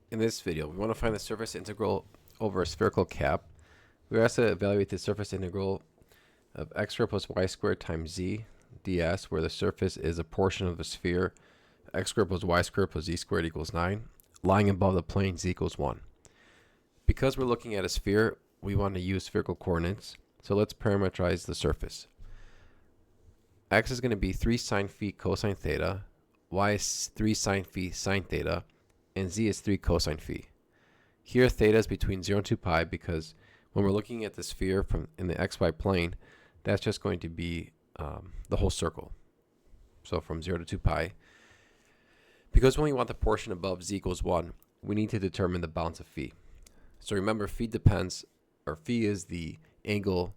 In this video, we want to find the surface integral over a spherical cap. We're asked to evaluate the surface integral of x² plus y² times z ds, where the surface is a portion of the sphere x² plus y² plus z² equals 9, lying above the plane z equals 1. Because we're looking at a sphere, we want to use spherical coordinates, so let's parameterize the surface. X is going to be 3 sine phi cosine theta, y is 3 sine phi sine theta, and z is 3 cosine phi. Here theta is between 0 and 2 pi because when we're looking at the sphere from in the xy plane, that's just going to be the whole circle. So from 0 to 2 pi. Because when we want the portion above z equals 1, we need to determine the bounds of phi. So remember, phi depends, or phi is the angle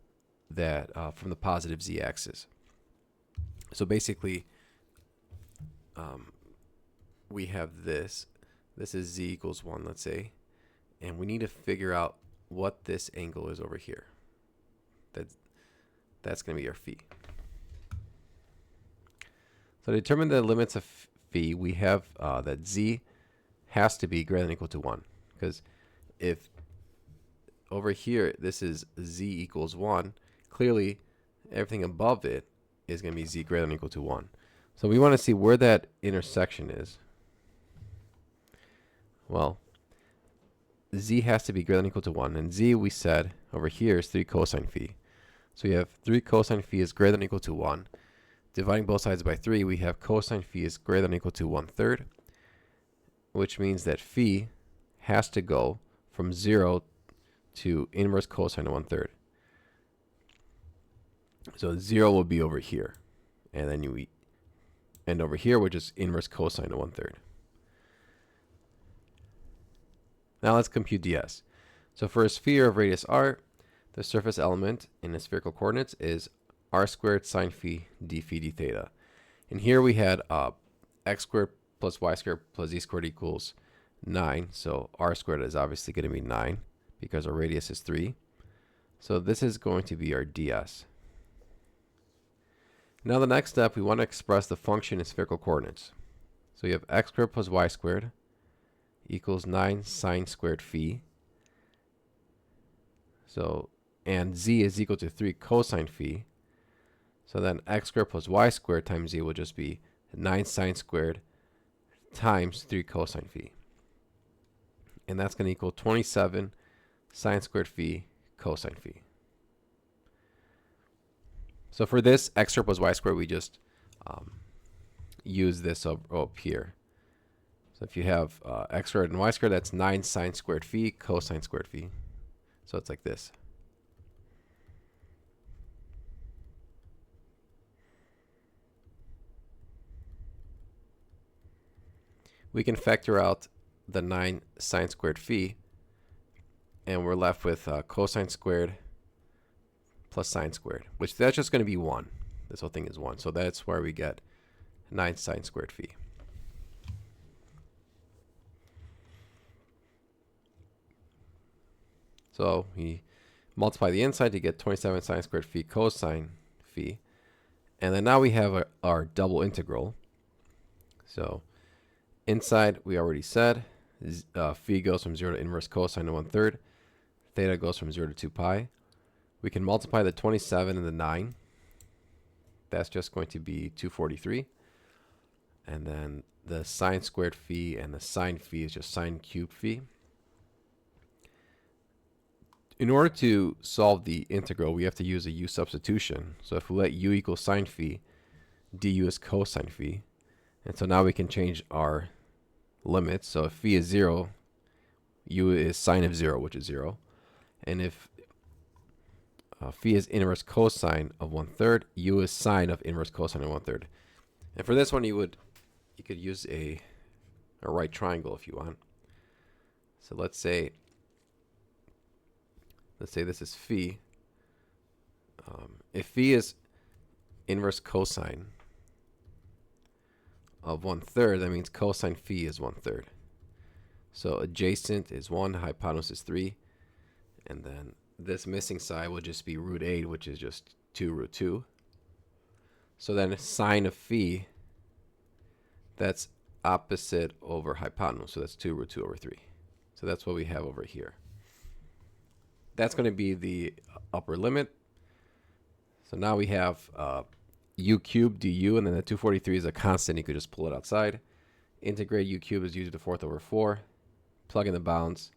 that from the positive z-axis. So basically, we have this. This is z equals 1, let's say. And we need to figure out what this angle is over here. That's going to be our phi. So to determine the limits of phi, we have that z has to be greater than or equal to 1. Because if over here this is z equals 1, clearly everything above it is going to be z greater than or equal to 1. So we want to see where that intersection is. Well, z has to be greater than or equal to 1. And z, we said, over here is 3 cosine phi. So we have 3 cosine phi is greater than or equal to 1. Dividing both sides by 3, we have cosine phi is greater than or equal to 1/3, which means that phi has to go from 0 to inverse cosine of 1/3. So 0 will be over here. And then you end over here, which is inverse cosine of 1/3. Now let's compute ds. So for a sphere of radius r, the surface element in the spherical coordinates is r² sine phi d phi d theta. And here we had x² plus y² plus z² equals 9. So r² is obviously going to be 9 because our radius is 3. So this is going to be our ds. Now the next step, we want to express the function in spherical coordinates. So you have x² plus y² equals 9 sine squared phi. So, and z is equal to 3 cosine phi. So then x² plus y² times z will just be 9 sine squared times 3 cosine phi. And that's going to equal 27 sine squared phi cosine phi. So for this x² plus y², we just use this up here. So if you have x² and y², that's 9 sine squared phi cosine squared phi. So it's like this. We can factor out the 9 sine squared phi, and we're left with cosine squared plus sine squared, which that's just going to be 1. This whole thing is 1. So that's where we get 9 sine squared phi. So we multiply the inside to get 27 sine squared phi cosine phi. And then now we have our double integral. So inside, we already said, phi goes from 0 to inverse cosine of 1/3. Theta goes from 0 to 2 pi. We can multiply the 27 and the 9. That's just going to be 243. And then the sine squared phi and the sine phi is just sine cubed phi. In order to solve the integral, we have to use a u substitution. So if we let u equal sine phi, du is cosine phi. And so now we can change our limits. So if phi is 0, u is sine of 0, which is 0. And if phi is inverse cosine of 1/3, u is sine of inverse cosine of 1/3. And for this one, you could use a right triangle if you want. So let's say this is phi. If phi is inverse cosine of 1/3, that means cosine phi is 1/3. So adjacent is 1, hypotenuse is 3, and then this missing side will just be root 8, which is just 2 root 2. So then sine of phi, that's opposite over hypotenuse, so that's 2 root 2 over 3. So that's what we have over here. That's going to be the upper limit. So now we have u cubed du, and then the 243 is a constant. You could just pull it outside. Integrate u cubed is u to the 4th over 4. Plug in the bounds.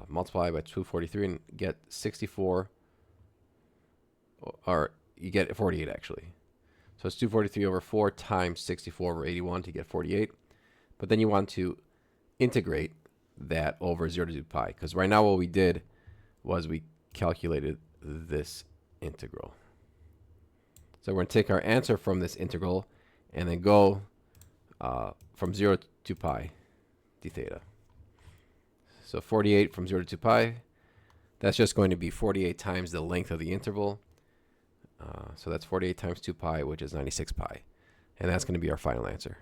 Multiply by 243 and get 64. Or you get 48 actually. So it's 243 over 4 times 64 over 81 to get 48. But then you want to integrate that over 0 to 2 pi. Because right now what we did was we calculated this integral. So we're going to take our answer from this integral and then go from 0 to 2 pi d theta. So 48 from 0 to 2 pi, that's just going to be 48 times the length of the interval. So that's 48 times 2 pi, which is 96 pi. And that's going to be our final answer.